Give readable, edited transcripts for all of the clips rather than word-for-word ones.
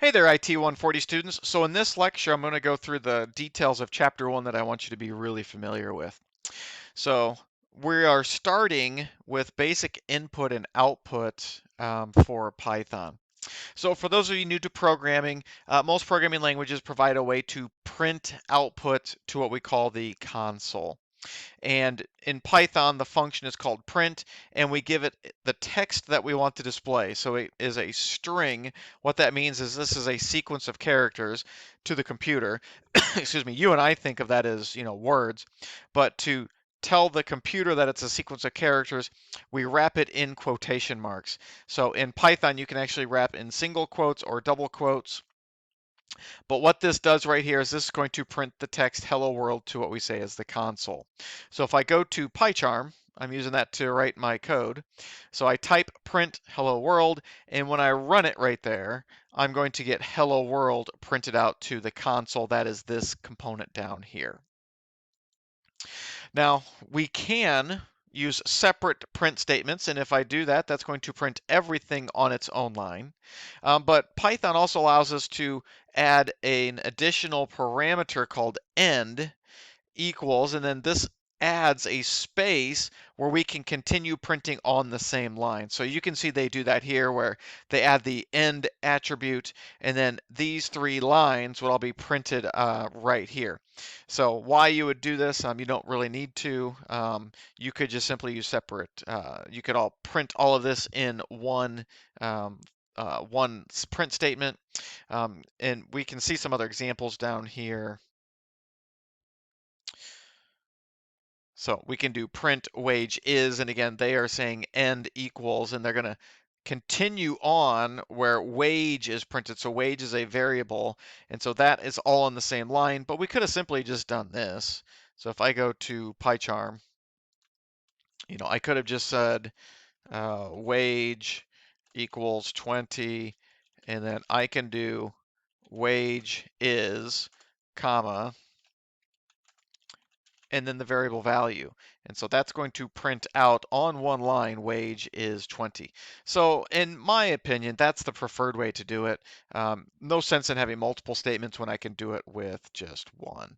Hey there, IT 140 students. So in this lecture, I'm going to go through the details of Chapter 1 that I want you to be really familiar with. So we are starting with basic input and output for Python. So for those of you new to programming, most programming languages provide a way to print output to what we call the console. And in Python, the function is called print, and we give it the text that we want to display. So it is a string. What that means is this is a sequence of characters to the computer. Excuse me, you and I think of that as, words, but to tell the computer that it's a sequence of characters, we wrap it in quotation marks. So in Python, you can actually wrap in single quotes or double quotes. But what this does right here is this is going to print the text hello world to what we say is the console. So if I go to PyCharm, I'm using that to write my code. So I type print hello world, and when I run it right there, I'm going to get hello world printed out to the console. That is this component down here. Now, we can use separate print statements, and if I do that, that's going to print everything on its own line. But Python also allows us to add an additional parameter called end equals, and then this adds a space where we can continue printing on the same line. So you can see they do that here where they add the end attribute, and then these three lines would all be printed right here. So why you would do this, you don't really need to. You could just simply use separate. You could all print all of this in one print statement. And we can see some other examples down here. So we can do print wage is, and again, they are saying end equals, and they're going to continue on where wage is printed. So wage is a variable, and so that is all on the same line, but we could have simply just done this. So if I go to PyCharm, I could have just said wage equals 20, and then I can do wage is, comma, and then the variable value. And so that's going to print out on one line, wage is 20. So in my opinion, that's the preferred way to do it. No sense in having multiple statements when I can do it with just one.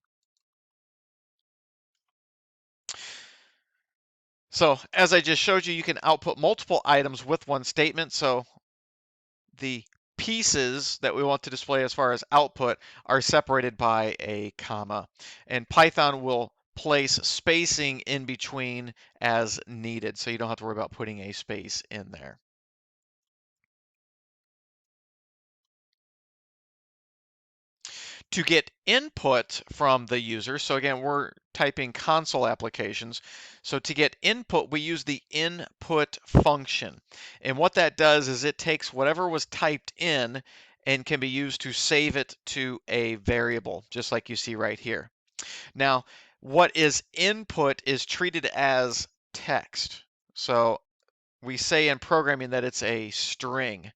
So as I just showed you, you can output multiple items with one statement. So the pieces that we want to display as far as output are separated by a comma. And Python will place spacing in between as needed, so you don't have to worry about putting a space in there. To get input from the user, so again, we're typing console applications. So to get input, we use the input function. And what that does is it takes whatever was typed in and can be used to save it to a variable, just like you see right here. Now, what is input is treated as text. So we say in programming that it's a string.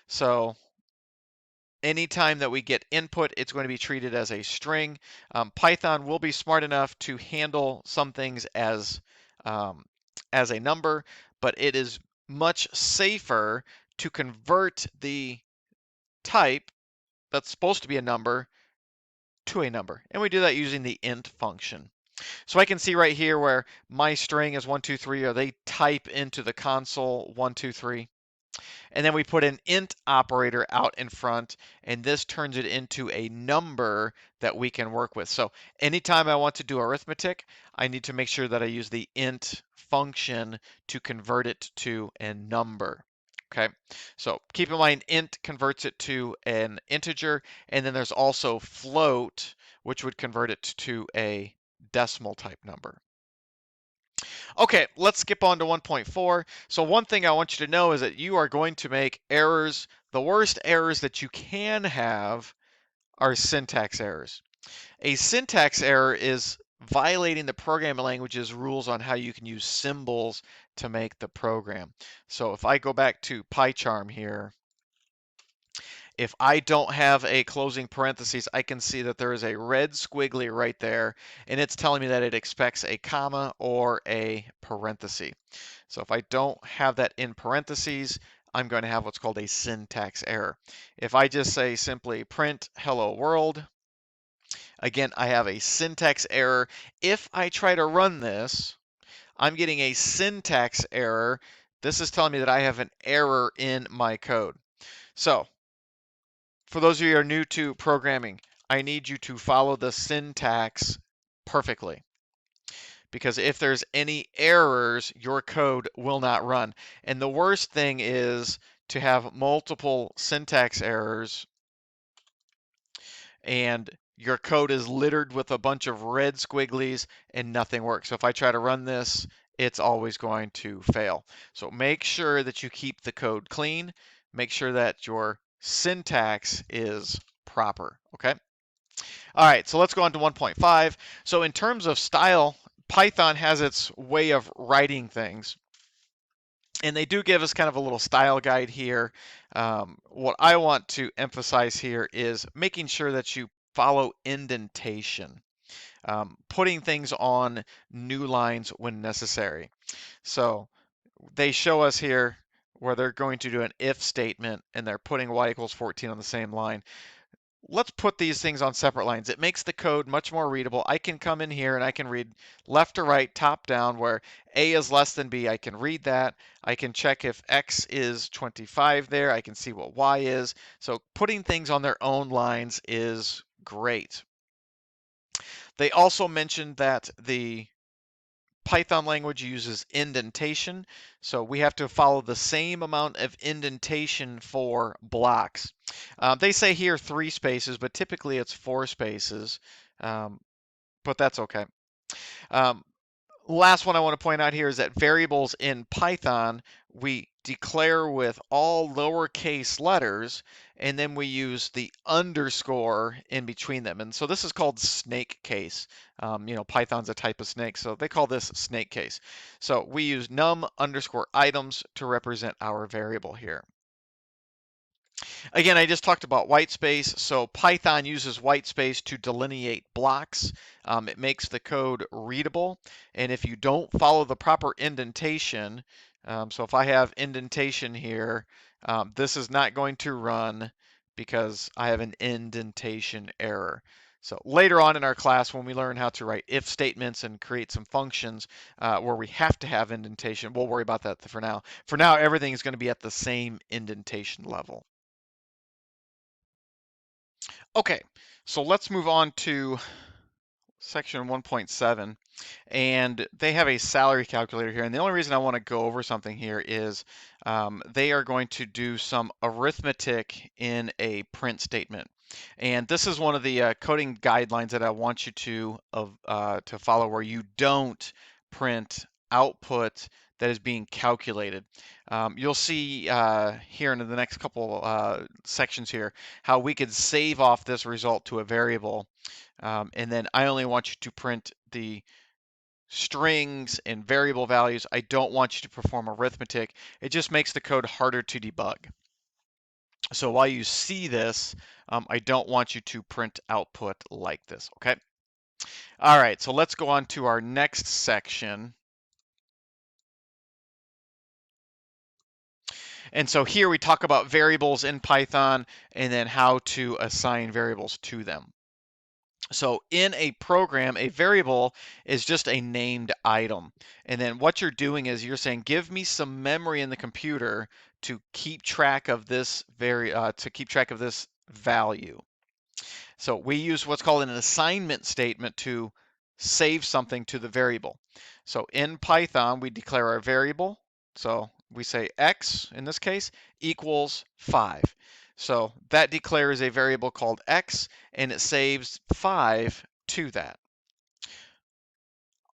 So anytime that we get input, it's going to be treated as a string. Python will be smart enough to handle some things as a number, but it is much safer to convert the type that's supposed to be a number to a number. And we do that using the int function. So I can see right here where my string is 1, 2, 3, or they type into the console 1, 2, 3. And then we put an int operator out in front, and this turns it into a number that we can work with. So anytime I want to do arithmetic, I need to make sure that I use the int function to convert it to a number. Okay, so keep in mind int converts it to an integer, and then there's also float, which would convert it to a decimal type number. Okay, let's skip on to 1.4. So one thing I want you to know is that you are going to make errors. The worst errors that you can have are syntax errors. A syntax error is violating the programming language's rules on how you can use symbols to make the program. So if I go back to PyCharm here, if I don't have a closing parentheses, I can see that there is a red squiggly right there, and it's telling me that it expects a comma or a parenthesis. So if I don't have that in parentheses, I'm going to have what's called a syntax error. If I just say simply print hello world, again, I have a syntax error. If I try to run this, I'm getting a syntax error. This is telling me that I have an error in my code. So for those of you who are new to programming, I need you to follow the syntax perfectly, because if there's any errors, your code will not run. And the worst thing is to have multiple syntax errors and your code is littered with a bunch of red squigglies and nothing works. So if I try to run this, it's always going to fail. So make sure that you keep the code clean. Make sure that your syntax is proper, okay? All right, so let's go on to 1.5. So in terms of style, Python has its way of writing things. And they do give us kind of a little style guide here. What I want to emphasize here is making sure that you follow indentation, putting things on new lines when necessary. So they show us here where they're going to do an if statement and they're putting y equals 14 on the same line. Let's put these things on separate lines. It makes the code much more readable. I can come in here and I can read left to right, top down, where A is less than B. I can read that. I can check if X is 25 there. I can see what Y is. So putting things on their own lines is great. They also mentioned that the Python language uses indentation, so we have to follow the same amount of indentation for blocks. They say here 3 spaces, but typically it's 4 spaces, but that's okay. Last one I want to point out here is that variables in Python, we declare with all lowercase letters, and then we use the underscore in between them. And so this is called snake case. Python's a type of snake, so they call this snake case. So we use num underscore items to represent our variable here. Again, I just talked about white space. So Python uses white space to delineate blocks. It makes the code readable. And if you don't follow the proper indentation, so if I have indentation here, this is not going to run because I have an indentation error. So later on in our class, when we learn how to write if statements and create some functions where we have to have indentation, we'll worry about that for now. For now, everything is going to be at the same indentation level. Okay, so let's move on to section 1.7, and they have a salary calculator here. And the only reason I want to go over something here is they are going to do some arithmetic in a print statement. And this is one of the coding guidelines that I want you to follow, where you don't print output that is being calculated. You'll see here in the next couple sections here how we could save off this result to a variable, and then I only want you to print the strings and variable values. I don't want you to perform arithmetic. It just makes the code harder to debug. So while you see this, I don't want you to print output like this, okay? All right, so let's go on to our next section. And so here we talk about variables in Python and then how to assign variables to them. So in a program, a variable is just a named item. And then what you're doing is you're saying, give me some memory in the computer to keep track of this value. So we use what's called an assignment statement to save something to the variable. So in Python, we declare our variable. So we say x, in this case, equals 5. So that declares a variable called x, and it saves 5 to that.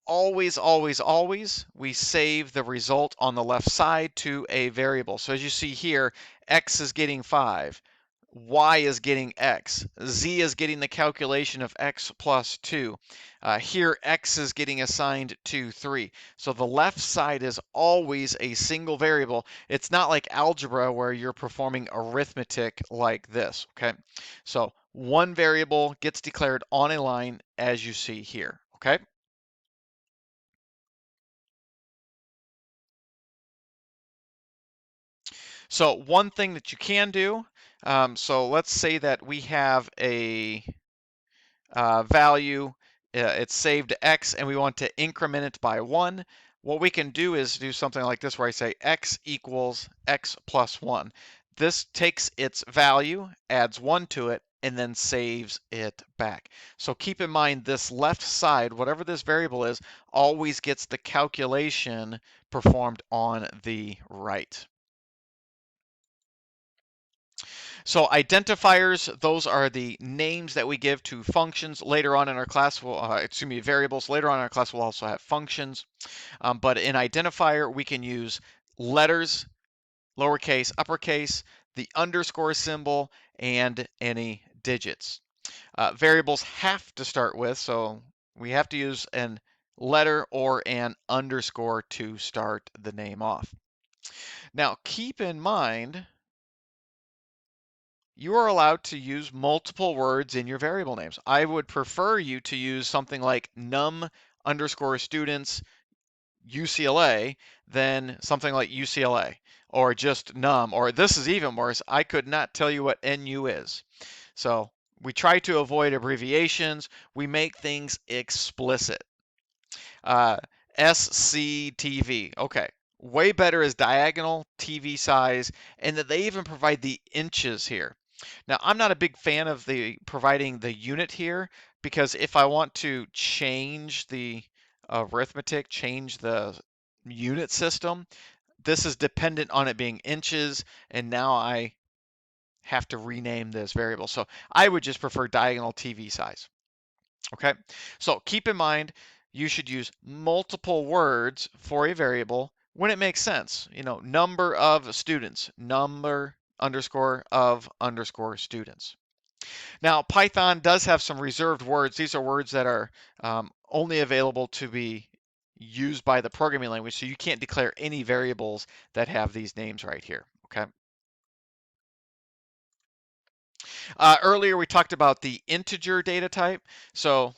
Always, always, always, we save the result on the left side to a variable. So as you see here, x is getting 5. Y is getting x. Z is getting the calculation of x plus 2. Here, x is getting assigned to 3. So the left side is always a single variable. It's not like algebra where you're performing arithmetic like this, okay? So one variable gets declared on a line as you see here, okay? So one thing that you can do, so let's say that we have a value, it's saved to x, and we want to increment it by 1. What we can do is do something like this where I say x equals x plus 1. This takes its value, adds 1 to it, and then saves it back. So keep in mind this left side, whatever this variable is, always gets the calculation performed on the right. So identifiers, those are the names that we give to functions. Later on in our class, variables. Later on in our class, we'll also have functions. But in identifier, we can use letters, lowercase, uppercase, the underscore symbol, and any digits. Variables have to start with, so we have to use an letter or an underscore to start the name off. Now, keep in mind, you are allowed to use multiple words in your variable names. I would prefer you to use something like num underscore students UCLA than something like UCLA or just num, or this is even worse, I could not tell you what NU is. So we try to avoid abbreviations. We make things explicit. Uh, SCTV, okay. Way better is diagonal TV size, and that they even provide the inches here. Now, I'm not a big fan of the providing the unit here, because if I want to change the arithmetic, change the unit system, this is dependent on it being inches, and now I have to rename this variable. So I would just prefer diagonal TV size. Okay, so keep in mind you should use multiple words for a variable when it makes sense. You know, number of students, number underscore of underscore students. Now, Python does have some reserved words. These are words that are only available to be used by the programming language, so you can't declare any variables that have these names right here. Okay. Earlier we talked about the integer data type. So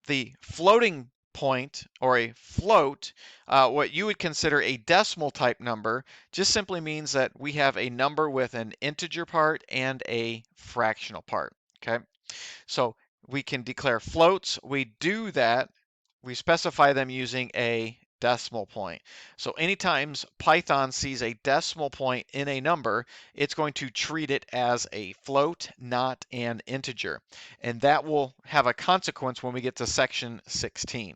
the floating point or a float, what you would consider a decimal type number, just simply means that we have a number with an integer part and a fractional part. Okay, so we can declare floats. We do that, we specify them using a decimal point. So anytime Python sees a decimal point in a number, it's going to treat it as a float, not an integer. And that will have a consequence when we get to section 16.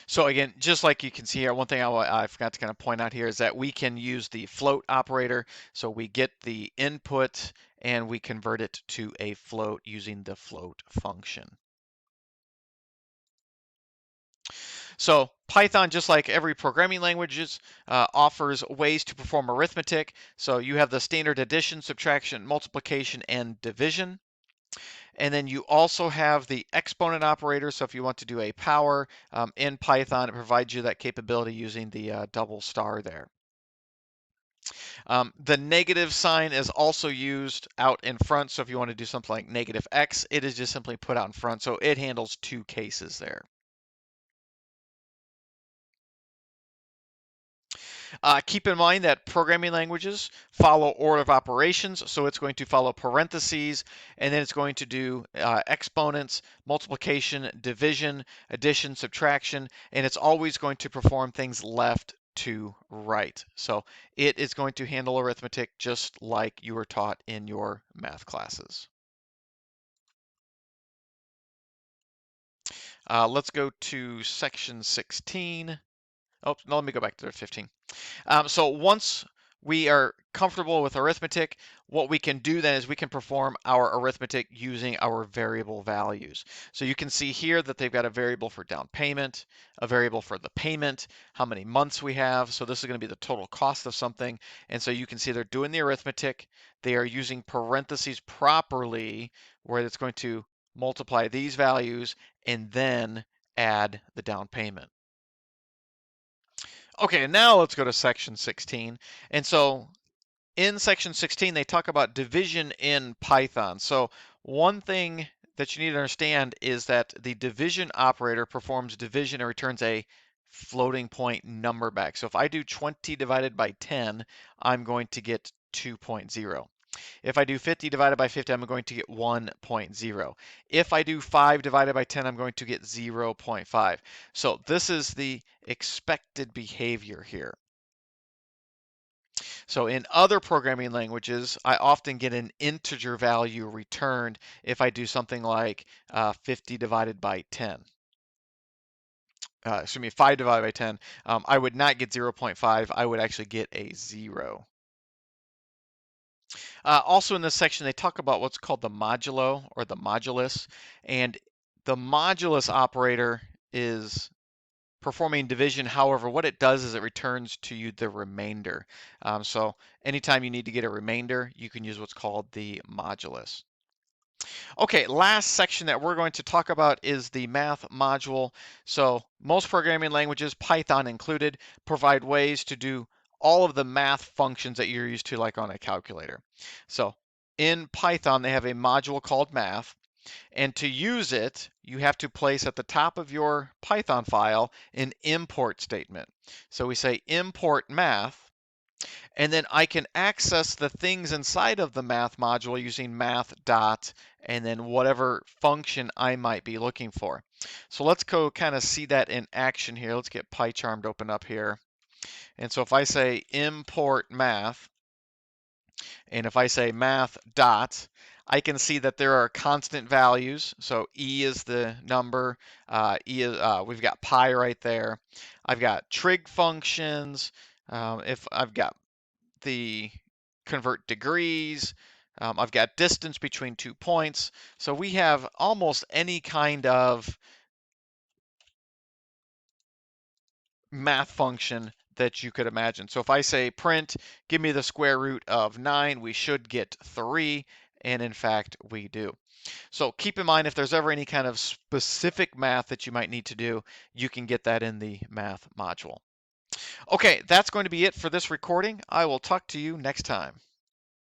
So again, just like you can see here, one thing I forgot to kind of point out here is that we can use the float operator. So we get the input and we convert it to a float using the float function. So Python, just like every programming languages, offers ways to perform arithmetic. So you have the standard addition, subtraction, multiplication, and division. And then you also have the exponent operator. So if you want to do a power in Python, it provides you that capability using the double star there. The negative sign is also used out in front. So if you want to do something like negative x, it is just simply put out in front. So it handles two cases there. Keep in mind that programming languages follow order of operations, so it's going to follow parentheses, and then it's going to do exponents, multiplication, division, addition, subtraction, and it's always going to perform things left to right. So it is going to handle arithmetic just like you were taught in your math classes. Let's go to section 16. Oh, no, let me go back to 15. So once we are comfortable with arithmetic, what we can do then is we can perform our arithmetic using our variable values. So you can see here that they've got a variable for down payment, a variable for the payment, how many months we have. So this is going to be the total cost of something. And so you can see they're doing the arithmetic. They are using parentheses properly, where it's going to multiply these values and then add the down payment. Okay, now let's go to section 16. And so in section 16, they talk about division in Python. So one thing that you need to understand is that the division operator performs division and returns a floating point number back. So if I do 20 divided by 10, I'm going to get 2.0. If I do 50 divided by 50, I'm going to get 1.0. If I do 5 divided by 10, I'm going to get 0.5. So this is the expected behavior here. So in other programming languages, I often get an integer value returned if I do something like 50 divided by 10. 5 divided by 10. I would not get 0.5. I would actually get a 0. Also in this section, they talk about what's called the modulo or the modulus. And the modulus operator is performing division. However, what it does is it returns to you the remainder. So anytime you need to get a remainder, you can use what's called the modulus. Okay, last section that we're going to talk about is the math module. So most programming languages, Python included, provide ways to do all of the math functions that you're used to, like on a calculator. So in Python, they have a module called math. And to use it, you have to place at the top of your Python file an import statement. So we say import math, and then I can access the things inside of the math module using math dot and then whatever function I might be looking for. So let's go kind of see that in action here. Let's get PyCharm to open up here. And so if I say import math, and if I say math dot, I can see that there are constant values. So E is the number, we've got pi right there. I've got trig functions. If I've got the convert degrees, I've got distance between 2 points. So we have almost any kind of math function that you could imagine. So if I say print, give me the square root of 9, we should get 3, and in fact we do. So keep in mind, if there's ever any kind of specific math that you might need to do, you can get that in the math module. Okay, that's going to be it for this recording. I will talk to you next time.